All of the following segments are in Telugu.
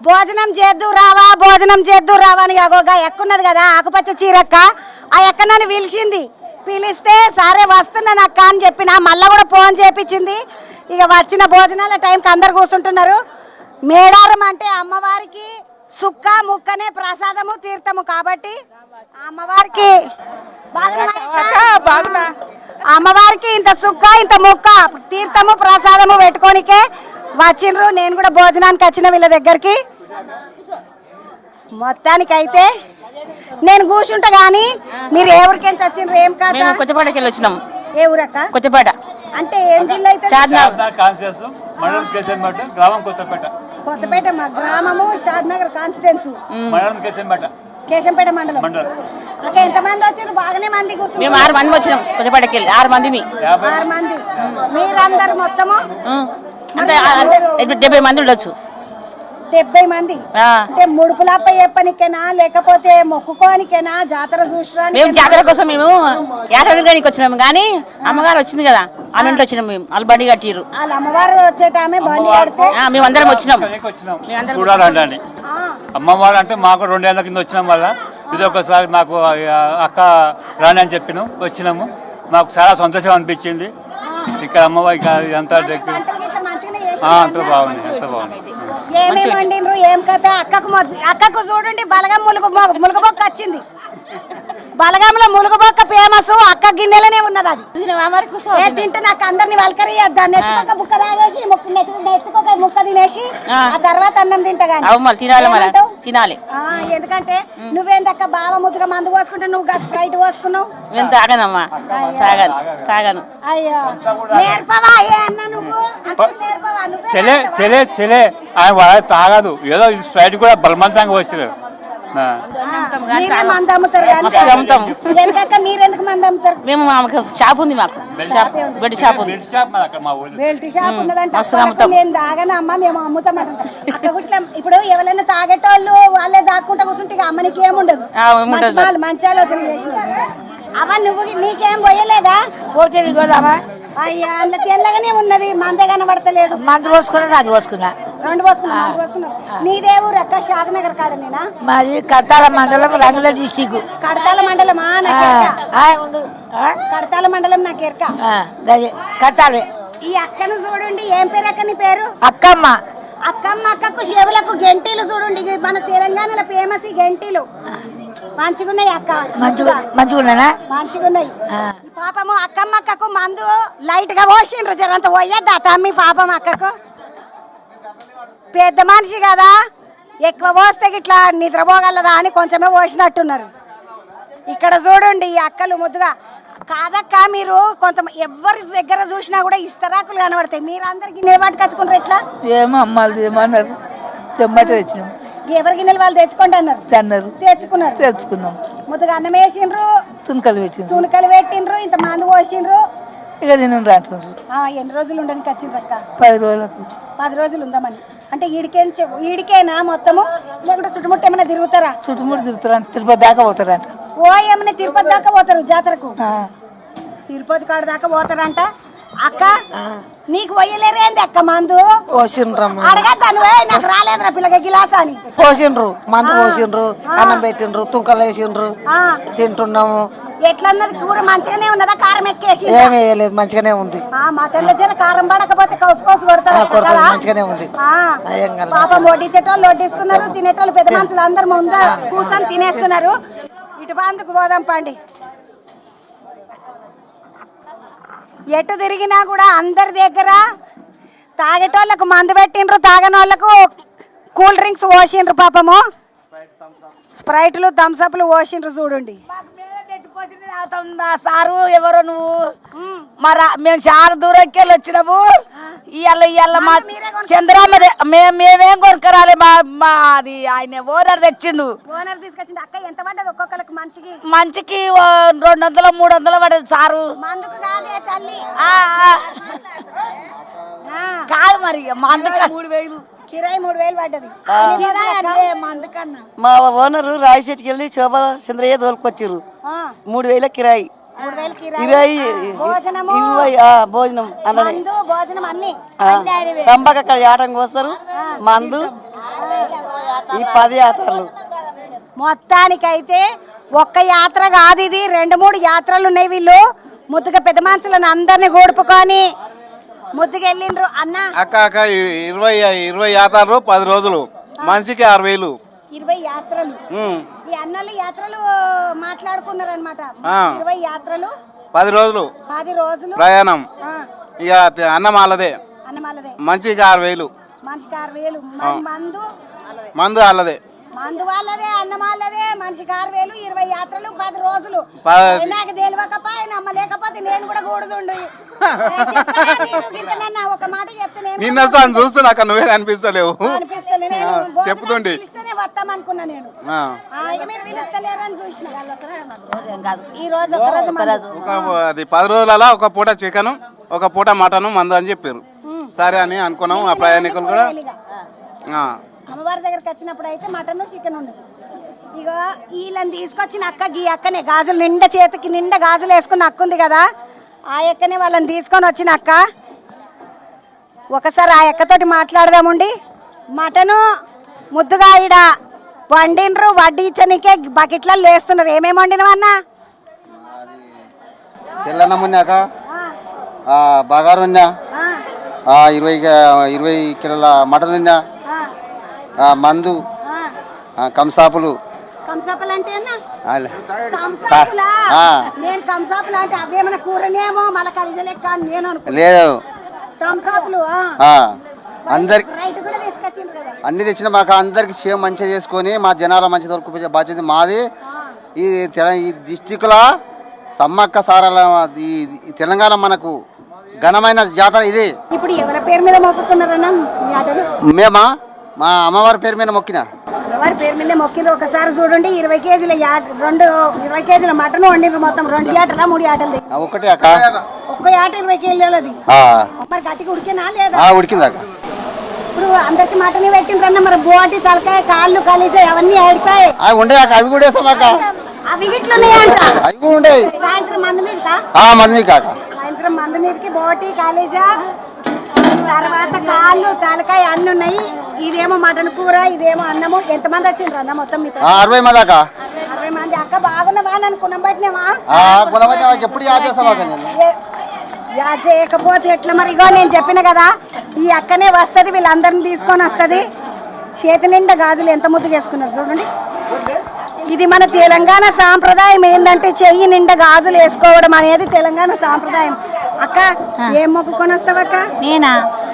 భోజనం చేద్దు రావా అని అగోగా ఎక్కున్నది కదా ఆకుపచ్చ చీరక్క. ఆ ఎక్క నన్ను పిలిస్తే సరే వస్తున్నాను అక్క అని చెప్పిన. మళ్ళీ కూడా ఫోన్ చేపించింది. ఇక వచ్చిన భోజనాల టైంకి అందరు కూర్చుంటున్నారు. మేడారం అంటే అమ్మవారికి సుక్క ముక్కనే ప్రసాదము తీర్థము కాబట్టి అమ్మవారికి అమ్మవారికి ఇంత సుక్క ఇంత ముక్క తీర్థము ప్రసాదము పెట్టుకోనికే వచ్చిండ్రు. నేను కూడా భోజనానికి వచ్చిన వీళ్ళ దగ్గరికి. మొత్తానికైతే నేను కూర్చుంటా గానీ మీరు ఏ ఊరికేం వచ్చిండ్రు? ఏం కాదు కొత్తపేటకి వెళ్ళి వచ్చినాం. ఏ ఊరక్క? కొత్తపేట. అంటే ఏం జిల్లా అయితే? కొత్తపేట మా గ్రామము షాద్నగర్ కాన్స్టిట్యున్సీ కేశంపేట మండలం. అక్కడ ఎంత మంది వచ్చారు? బాగానే మంది కూర్చున్నారు. మేము 6 మంది వచ్చినాం కొత్తపేటకి వెళ్ళి. 6 మంది. 6 మంది మీరందరూ మొత్తము అంటే 70 మంది ఉండొచ్చు. 70 మంది అంటే ముడుపులప్ప చెప్పనికేనా లేకపోతే మొక్కుకోనికేనా? జాతర చూసడానికి? మేము జాతర కోసం మేము యాత్రగానికి వచ్చినాము కానీ అమ్మగారు వచ్చింది కదా ఆమె ఇంట్లో వచ్చినాం. మేము వాళ్ళు బండి కట్టిరు. వాళ్ళ అమ్మవారు వచ్చేట ఆమె బండి కడితే మేము అందరం వచ్చినాం. అమ్మవారు అంటే మాకు 2 ఏళ్ల కింద వచ్చినాం. వల్ల ఇది ఒకసారి మాకు అక్క రాని అని చెప్పినాం, వచ్చినాము. మాకు చాలా సంతోషం అనిపించింది. ఇక్కడ అమ్మవారి అంతా అంత బాగుంది, ఎంత బాగుంది. ఏమేమి వండినరు? ఏం కథ? అక్కకు చూడండి బలగం ములుగుబొక్క వచ్చింది. బలగంలో ములుగుబొక్క ఫేమస్. అక్క గిన్నెలనే ఉన్నది. అది తింటే నాకు అందరిని వలకరియద్దా. నెత్తుకొక ముక్క తాగేసి నెత్తుకొక ముక్క తినేసి ఆ తర్వాత అన్నం తింటా తినాలి. ఎందుకంటే నువ్వేందక్క బావ ముద్దుగా మందు పోసుకుంటే నువ్వు స్ప్రైట్ పోసుకున్నావు. నేను తాగనమ్మా, తాగను. అయ్యో నేర్పవా? ఏ అన్న నువ్వు ఆయన తాగదు. ఏదో స్ప్రైట్ కూడా బలవంతంగా వచ్చారు. మేము షాప్ ఉంది, మాకు బెల్ట్ షాప్ ఉంది. బెల్ట్ షాప్ ఉన్నదంటే నేను తాగనమ్మా, మేము అమ్ముతామంట. ఇప్పుడు ఎవరైనా తాగేటోళ్ళు వాళ్ళే దాక్కుంటా కూర్చుంటే అమ్మనికి ఏముండదు. మంచి ఆలోచన అవ్వ. నువ్వు నీకేం పోయలేదా? గోదామా అయ్యా అందులో తెల్లగానే ఉన్నది, మందే కనబడతలేదు. మందు పోసుకున్నా, అది పోసుకున్నా. 2 పోసుకున్నా. నీదే ఊరు అక్క? షాద్నగర్ కాడనేనా? మాది కడతాల మండలం, రంగుల డిస్టిక్. కడతాల మండలమా? కడతాల మండలం నాకు ఎరక. కట్టాలి. ఈ అక్కను చూడండి. ఏం పేరు అక్క? నీ పేరు? అక్కమ్మ. అక్కకు చెవులకు గెంటీలు చూడండి. మన తెలంగాణలో ఫేమస్ ఈ గెంటీలు. మంచిగున్నాయి అక్క. మంచిగున్నానా? మంచిగున్నాయి. పాపము అక్కకు మందు లైట్ గా పోసిండ్రు. జరంత పోయద్దా తమ్మి? పాపం అక్కకు పెద్ద మనిషి కదా, ఎక్కువ పోస్తే ఇట్లా నిద్రపోగలదా అని కొంచెమే పోసినట్టున్నారు. ఇక్కడ చూడండి ఈ అక్కలు ముద్దుగా. కాదక్క మీరు కొంత ఎవరి దగ్గర చూసినా కూడా ఇస్తరాకులు కనబడతాయి. మీరు అందరికి గిన్నెలు పట్టుకొచ్చుకుంటారు ఎట్లా? ఏమో అమ్మాలు ఏమన్నారు, చెమ్మట తెచ్చినాం. ఎవరి గిన్నెలు వాళ్ళు తెచ్చుకోండి అన్నారు. తెచ్చుకున్నాం. ముద్దుగా అన్నం వేసిండ్రు, తునకలు పెట్టిండ్రు, ఇంత మందు పోసిండ్రు. ఇక నేను రాంటుండ్రు. ఎన్ని రోజులు ఉండడానికి వచ్చిండ్రు అక్క? 10 రోజులకు. 10 రోజులు ఉందామని. అంటే ఈడికేనా మొత్తము లేకుంటే చుట్టుముట్టు ఏమైనా తిరుగుతారా? చుట్టుముట్టు తిరుగుతారంట, తిరుపతి దాకా పోతారంట. ఏమైనా తిరుపతి దాకా పోతారు జాతరకు? తిరుపతి కాడ దాకా పోతారంట. అక్క నీకు పోయలేరేంది అక్క మందు? అడగద్దా నువ్వే? నాకు రాలేదురా పిల్లగా గిలాసా అని. పోసిండ్రు, మందు పోసిండ్రు, అన్నం పెట్టిండ్రు, తుంకలు వేసిండ్రు, తింటున్నాము. ఎట్లన్నది కూర? మంచిగానే ఉన్నదా? కారం ఎక్కేసి? ఏమీ వేయలేదు, మంచిగానే ఉంది. మా తెల్ల జన కారం పడకపోతే కౌసు కొడతారు. మంచిగానే ఉంది. పాపం వడ్డించేటోళ్ళు వడ్డిస్తున్నారు, తినేటోళ్ళు పెద్ద మనుషులు అందరు ముందు కూర్చొని తినేస్తున్నారు. ఇటు బాందుకు పోదాం పండి. ఎటు తిరిగినా కూడా అందరి దగ్గర తాగేటోళ్ళకు మందు పెట్టిండ్రు, తాగని వాళ్ళకు కూల్ డ్రింక్స్ పోసిండ్రు. పాపము స్ప్రైట్లు థమ్స్అప్లు పోసిండ్రు. చూడండి సారు ఎవరో నువ్వు? మేము చాలా దూరంకి వెళ్ళి వచ్చినాము. ఇవాళ మా చంద్రమ్మ మేమేం కొనుక్కరాలి. అది ఆయన ఓనర్ తెచ్చిండు. ఓనర్ తీసుకొచ్చింది. అక్క ఎంత పడ్డది ఒక్కొక్కరికి? మంచికి 200 300 పడ్డది సారు. మందుకు కాదే తల్లి. కాదు మరి మందుకు 3000 కిరాయి 3000 పడ్డది. మా ఓనరు రాయిచెట్టుకి వెళ్ళి శోభా చంద్రయ్య తోలుకొచ్చారు. 3000 కిరాయి. భోజనం భోజనం అన్ని సంబక అక్కడ ఆటంకి వస్తారు. మందు ఈ 10 యాత్రలు మొత్తానికైతే ఒక్క యాత్ర కాదు ఇది, 2-3 యాత్రలు ఉన్నాయి. వీళ్ళు ముద్దుగా పెద్ద మనుషులను అందరిని గోడుపుకొని ముద్దుగా వెళ్ళిండ్రు అన్న. అక్క 20 యాత్రలు 10 రోజులు, మనిషికి 6,000. 20 యాత్రలు ఈ అన్నలు యాత్రలు మాట్లాడుకున్నారు అనమాట. 20 యాత్రలు 10 రోజులు 10 రోజులు ప్రయాణం. ఇక అన్నం వాళ్ళదే, అన్నమాలదే. మనిషికి 6,000. మనిషికి 6,000. మరి మందు వాళ్ళదే, మందు వాళ్ళదే, అన్నం వాళ్ళదే. మనిషికి 6,000. 20 యాత్రలు 10 రోజులు. నాకు తెలియకపోయి నమ్మలేకపోతే నేను కూడా కూడుతుండు. ఒక మాట చెప్తే నిన్న చూస్తున్నా అక్క, నువ్వే కనిపిస్తలేవు. చెప్తుండి వస్తామనుకున్నా నేను. మీరు పిలుస్తలేరని చూసిన. ఈ రోజు అది 10 రోజులలో ఒక పూట చికెన్, ఒక పూట మటన్, మందు అని చెప్పారు. సరే అని అనుకున్నాం. ఆ ప్రయాణికులు కూడా అమ్మవారి దగ్గరకు వచ్చినప్పుడు అయితే మటన్ చికెన్ ఉండదు. ఇక వీళ్ళని తీసుకొచ్చిన అక్క, గీ అక్కనే గాజులు నిండా, చేతికి నిండా గాజులు వేసుకున్న అక్క ఉంది కదా, ఆ అక్కనే వాళ్ళని తీసుకొని వచ్చిన అక్క. ఒకసారి ఆ అక్కతోటి మాట్లాడదామండి. మటను ముద్దుగా ఈడ వండిండ్రు, వడ్డించనికే బకెట్లలో లేస్తున్నారు. ఏమేమి వండినవన్నా? తెల్లన్నమున్నాక బగారున్నా, 20 కిలోల మటన్ ఉన్నా, మందు, కంసాపులు. కంసాపులు అంటే నేను కంసాపులు అంటే అవేమన్నా కూరనేమో మళ్ళీ కలిసి లెక్క నేను లేదు. కంసాపులు అందరికి అన్ని తెచ్చిన మాకు అందరికి సేమ్ మంచిగా చేసుకొని మా జనాల మంచి దొరికి బాధ్యత మాది. ఈ డిస్టిక్లో సమ్మక్క సారాల ఈ తెలంగాణ మనకు ఘనమైన జాతర ఇది. ఇప్పుడు ఎవరి పేరు మీద మొక్కుతున్నారన్నా? మేమా మా అమ్మవారి పేరు మీద మొక్కిన. అమ్మవారి పేరు మీద మొక్కిన. ఒకసారి చూడండి, 20 కేజీల 20 కేజీల మటన్ వండిరు. మొత్తం 2 ఆటలా 3 ఆటలు ఒకటి అక్క, ఒక్క ఆట 20 కేజీలది. మరి గట్టిగా ఉడికినా లేదా? ఉడికింది అక్క. ఇప్పుడు అందరికి మటన్ పెట్టిండ్రన్న, మరి బోటి, తలకాయ, కాళ్ళు, కలిసి అవన్నీ ఆడిపోయి ఉండే అక్క. అవి కూడా వేస్తాం అక్క. అవి గిట్లున్నాయంట. అవి కూడా ఉండే. సాయంత్రం మంది మీద మంది కాక సాయంత్రం మంది మీదకి బోటి, కాలేజా, తర్వాత కాళ్ళు, తలకాయ అన్ని ఉన్నాయి. ఇదేమో మటన్ కూర, ఇదేమో అన్నము. ఎంతమంది వచ్చిండ్రు అన్న మొత్తం? 60 మంది అక్క. 60 మంది. అక్క బాగున్నావా? అనుకున్నాం బట్టినేమా ఎప్పుడు యాడ్ చేస్తాం అక్క. యాడ్ చేయకపోతే ఎట్లా మరి? ఇగో నేను చెప్పిన కదా, ఈ అక్కనే వస్తుంది, వీళ్ళందరినీ తీసుకొని వస్తుంది. చేతి నిండా గాజులు ఎంత ముద్దుగా వేసుకున్నారు చూడండి. ఇది మన తెలంగాణ సాంప్రదాయం. ఏంటంటే చెయ్యి నిండా గాజులు వేసుకోవడం అనేది తెలంగాణ సాంప్రదాయం. అక్క ఏం మొక్కుకొని వస్తావు అక్క? నేనా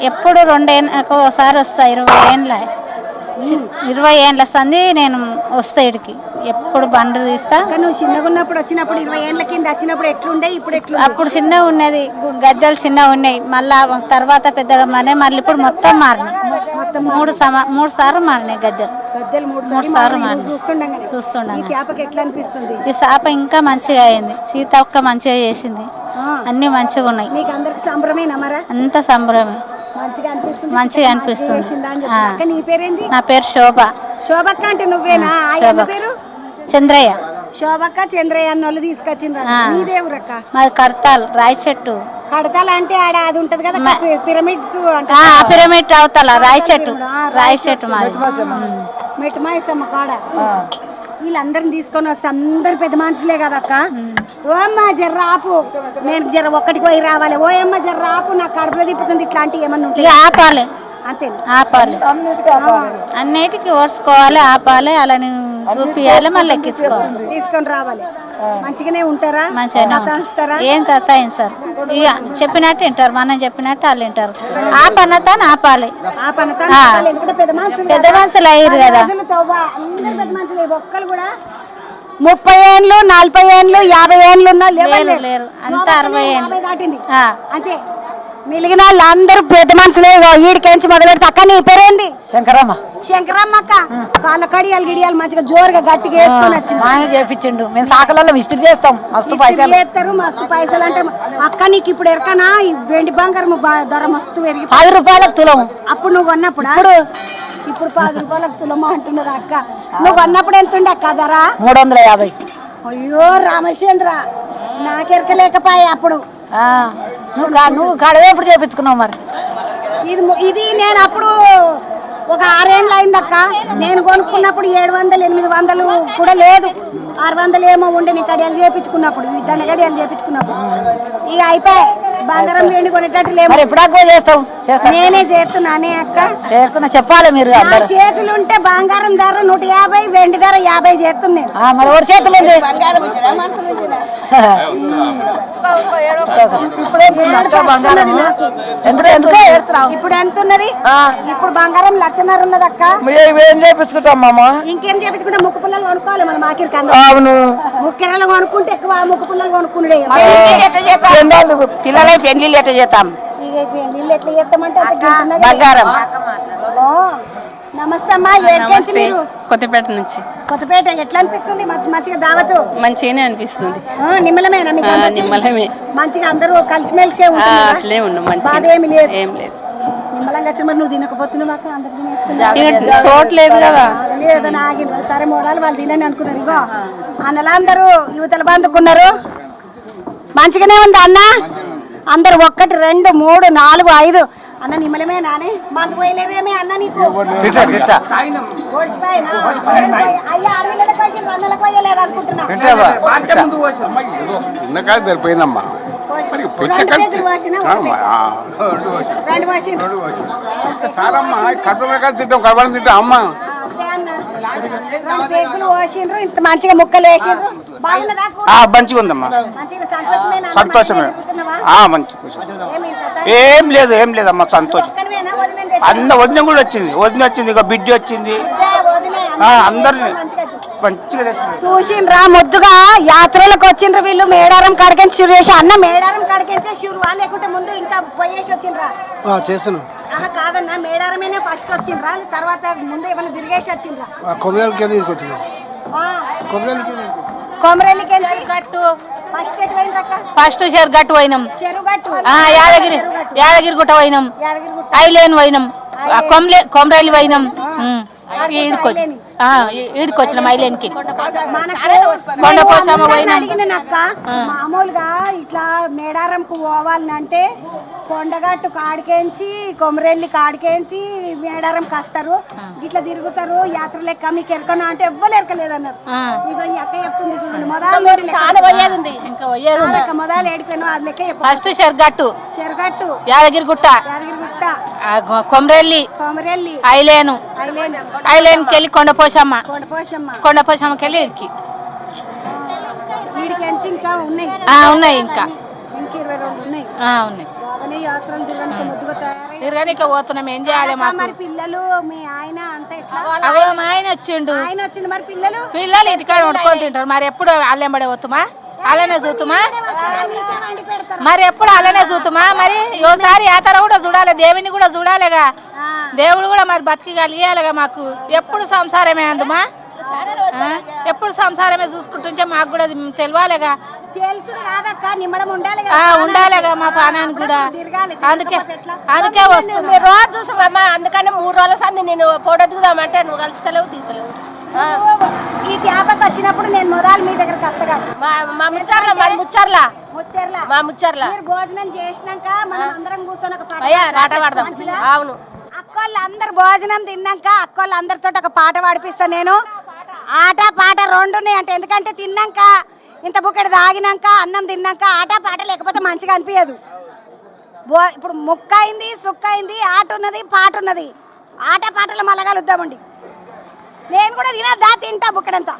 ఎప్పుడు 2 ఏళ్ళకి ఒకసారి వస్తా. 20 ఏళ్ళ సంది నేను వస్తా ఇడికి. ఎప్పుడు బండ్లు తీస్తా. నువ్వు చిన్నగా ఉన్నప్పుడు వచ్చినప్పుడు 20 ఏళ్ళ కింద వచ్చినప్పుడు ఎట్లుండే, ఇప్పుడు ఎట్లు? అప్పుడు చిన్నగా ఉన్నది, గద్దెలు చిన్నగా ఉన్నాయి. మళ్ళా తర్వాత పెద్దగా మారినాయి. మళ్ళీ ఇప్పుడు మొత్తం మారినాయి. మొత్తం 3 సార్లు మారినాయి గద్దెలు. 3 సార్లు మారినాయి. చూస్తుండగా ఎట్లా అనిపిస్తుంది? ఈ చేప ఇంకా మంచిగా అయింది. సీతక్క మంచిగా చేసింది. అన్ని మంచిగా ఉన్నాయి. మీకు అందరికి సంబరమేనా? మరి అంత సంబరమే, మంచిగా అనిపిస్తుంది. నా పేరు శోభ. శోభక్క అంటే నువ్వేనా? పేరు చంద్రయ్య. శోభక్క, చంద్రయ్య అన్నోళ్ళు తీసుకొచ్చిండ్రు. నీదేవురక్క? మాది కడతాల్, రాయి చెట్టు. కడతాల్ అంటే ఆడ అది ఉంటది కదా, పిరమిడ్స్. పిరమిడ్ అవతల రాయి చెట్టు. మాది మెట్టుమాయసమ్మ కాడ. వీళ్ళందరిని తీసుకొని వస్తే అందరు పెద్ద మనుషులే కదక్క. ఓ అమ్మ జర్ర ఆపు, నేను జర ఒక్కటికి పోయి రావాలి. ఓ అమ్మ జర్ర ఆపు, నాకు కడుపులో తిప్పుతుంది. ఇట్లాంటివి ఏమన్నా ఉంటాయి? ఆపాలి, అంతే. ఆపాలి, అన్నిటికీ ఓడ్చుకోవాలి, ఆపాలి, అలా చూపియాలి, మళ్ళీ ఎక్కించుకోవాలి, తీసుకొని రావాలి. మంచిగానే ఉంటారా? మంచిగానే ఏం సతాయింది సార్. ఇక చెప్పినట్టు వింటారు, మనం చెప్పినట్టు వాళ్ళు వింటారు. ఆ పనతాను ఆపాలి. పెద్ద మనుషులు అయ్యారు కదా. ఒక్కరు కూడా 30 ఏళ్ళు, 40 ఏళ్ళు, 50 ఏళ్ళు ఉన్నా లేరు. అంతా 60 ఏళ్ళు దాటింది అంతే. మిగిలిన వాళ్ళందరూ పెద్ద మనుషులే. ఈడికెంచి మొదలు పెడితే. అక్క నీ పేరేంది? శంకరమ్మ. శంకరమ్మ అక్క వాళ్ళ కడియాలు గిడియాలు మంచిగా జోరుగా గట్టిగా వేసుకొని వచ్చింది. ఆయన చేపించిండు. మేము సాకలలో ఇస్త్రీ చేస్తాం. మస్తు పైసలు చేస్తారు. మస్తు పైసలు అంటే అక్క నీకు ఇప్పుడు ఎరకనా? వెండి బంగారం ధర మస్తు పెరిగి 10 రూపాయలకు తులం. అప్పుడు నువ్వు కొన్నప్పుడు? ఇప్పుడు 10 రూపాయలకు తులమా అంటున్నది అక్క. నువ్వు కొన్నప్పుడు ఎంత ఉండే అక్క ధర? 350. అయ్యో రామచంద్ర, నాకెరకలేకపోయా అప్పుడు. నువ్వు కడవే ఎప్పుడు చేపించుకున్నావు మరి? ఇది నేను అప్పుడు ఒక 6 ఏళ్ళు అయిందక్క. నేను కొనుక్కున్నప్పుడు 700 800 కూడా లేదు, 600 ఏమో ఉండే. నీ కడియాలు చేపించుకున్నప్పుడు, నీ దండ కడియాలు చేపించుకున్నప్పుడు ఇక అయిపోయి బంగారం వెండి కొనేటట్టు లేవు. మరి ఎప్పుడు చేస్తావు? నేనే చేస్తున్నానే అక్క. చేస్తున్నా, చెప్పాలి మీరు నా అందరూ. చేతులు ఉంటే బంగారం ధర 150, వెండి ధర 50 చేస్తున్నాను. మరి ఎవరి చేతులు ఉంది? ఇప్పుడు ఎంత ఉన్నది? ఇప్పుడు బంగారం 1,00,000 ఉన్నది అక్క. ఏం చేపించుకుంటాం మామ? ఇంకేం చేపించుకుంటే ముక్కు పుల్లలు కొనుక్కోవాలి మనం. ఆఖరికి అవును, ముక్కెరలు కొనుక్కుంటే ఎక్కువ ముక్కు పుల్లలు కొనుక్కున్నాడే. పిల్లలే పెళ్లిళ్ళు ఎట్లా చేస్తాం? నీళ్ళు ఎట్లా చేస్తామంటే అంత గింటున్నది. బంగారం. ఓ, నమస్తే అమ్మా. ఏడ్కేసి మీరు? కొత్తపేట నుంచి. కొత్తపేట ఎట్లా అనిపిస్తుంది? మంచిగా దావతు మంచిగానే అనిపిస్తుంది. నిమ్మలమేనా మీకు? నిమ్మలమే. మంచిగా అందరూ కలిసిమెలిసే అట్లే ఉండు, మంచి బాధ ఏమి లేదు. ఏం లేదు. నిమ్మలంగా వచ్చి మరి నువ్వు తినకపోతున్నావు అక్క, అందరు తినేస్తున్నారు. చూడలేదు కదా. లేదని ఆగింది. సరే మోదాలు వాళ్ళు తినని అనుకున్నారు. ఇగో అన్నలా అందరూ యువతలు బందుకున్నారు. మంచిగానే ఉంది అన్న. అందరు 1 2 3 4 5 అన్న నిమ్మలమే నానే. మందు పోయలేదేమే అన్న నీకు? ఓడిచిపోయినా? అయ్యా అడవిలకు పోయి అన్నలకు పోయలేదు అనుకుంటున్నా. సరిపోయిందమ్మా. 2 కేజీలు పోసినా? 2 పోసిన. చాలమ్మా, కడుపు తింటాం, కడపని తింటాం అమ్మా. పేగులు పోసిండ్రు, ఇంత మంచిగా ముక్కలు వేసిండ్రు. బాగున్నదా? మంచిగా ఉందమ్మా, మంచిగా సంతోషమేనా? సంతోషమే. ఏం లేదు, ఏం లేదమ్మా, సంతోషం. అన్న వదిన కూడా వచ్చింది, వదిన వచ్చింది, ఇక బిడ్డ వచ్చింది, అందరిని మంచిగా చూసిండ్రా. ముద్దుగా యాత్రలకు వచ్చిండ్రు వీళ్ళు. మేడారం కాడికెంచి షూరు చేసి అన్న మేడారం కాడికెంచే షూరు వాళ్ళు లేకుంటే ముందు ఇంకా పోయేసి వచ్చిండ్రా? చేసాను. కాదన్నా, మేడారమేనే ఫస్ట్ వచ్చిండ్రా, తర్వాత ముందు ఏమైనా తిరిగేసి వచ్చిండ్రా? కొమరేలికెంచి ఫస్ట్ ఎటు పోయిండ్రక్క? ఫస్ట్ చెరుగట్టు పోయినాం, చెరుగట్టు, యాదగిరి గుట్ట పోయినాం, యాదగిరిగుట్ట, ఐలేన్ పోయినాం, కొమరైలి పోయినాం. ఈడికొచ్చినాం ఐలేన్కి. కొండపోసమ్మ పోయినాం. అడిగినక్క మామూలుగా ఇట్లా మేడారంకు పోవాలంటే కొండగట్టు కాడికేంచి కొమరెల్లి కాడికేంచి మేడారంకి వస్తారు, ఇట్లా తిరుగుతారు యాత్ర లెక్క. మీకు ఎరకనా అంటే ఎవ్వరు ఎరకలేదన్నారు. ఇక ఈ అక్క చెప్తుంది చూడండి. మొదలు మొదలు ఏడిపోయినా అది లెక్క చెప్పు. ఫస్ట్ చెరుగట్టు, చెరగట్టు, యాదగిరి గుట్ట, యాదగిరిగుట్ట, కొమరెల్లి, కొమరెల్లి, ఐలేను, ఐలేన్కి వెళ్ళి కొండపోసమ్మ, కొండపోసమ్మ, కొండపోసమ్మకి వెళ్ళి ఇడికి వీడికెంచి ఇంకా ఉన్నాయి. ఉన్నాయి, ఇంకా 22 ఉన్నాయి. ఉన్నాయి. యాత్రలు తిరగడానికి ముద్దుగా తయారై తిరగనిక పోతున్నాం. ఏం చేయాలి మాకు? మరి పిల్లలు మీ ఆయన అంతా ఎట్లా? అగో మా ఆయన వచ్చిండు. ఆయన వచ్చిండు, మరి పిల్లలు ఇంటికాడ వండుకొని తింటారు. మరి ఎప్పుడు అల్లెంబడే పోతుమా? అలానే చూతుమా? మరి ఎప్పుడు అలానే చూతుమా? మరి ఓసారి యాత్ర కూడా చూడాలి, దేవుని కూడా చూడాలిగా. దేవుడు కూడా మరి బతికి కలిగేయాలిగా. మాకు ఎప్పుడు సంసారమే అందుమా? ఎప్పుడు సంసారమే చూసుకుంటుంటే మాకు కూడా తెలియాలిగా. ఉండాలిగా మా పానానికి కూడా. అందుకే వస్తుంది. రోజు చూసామమ్మా, అందుకని 3 రోజుల సార్లు నేను ఫోటో దిగుదామంటే నువ్వు కలుస్తలేవు, దిగుతలేవు. ఈ త్యాపకు వచ్చినప్పుడు నేను మొదలు మీ దగ్గరకు వస్తా. మా ముచ్చర్ల, మా ముచ్చర్ల, మా ముచ్చర్ల భోజనం చేసినాక మనం అందరం కూర్చొని ఒక పాట పాడదాం. అవును, అక్కోళ్ళు అందరు భోజనం తిన్నాక అక్కోళ్ళు అందరితో ఒక పాట పాడిపిస్తాను నేను. ఆట పాట 2 ఉన్నాయి అంటే, ఎందుకంటే తిన్నాక ఇంత బుక్కడి తాగినాక అన్నం తిన్నాక ఆట పాట లేకపోతే మంచిగా అనిపించదు. ఇప్పుడు ముక్క అయింది, సుక్క అయింది, ఆట ఉన్నది, పాట ఉన్నది. ఆట పాటలు మళ్ళా కలుద్దామండి. నేను కూడా తినద్దా, తింటా బుక్కడంతా.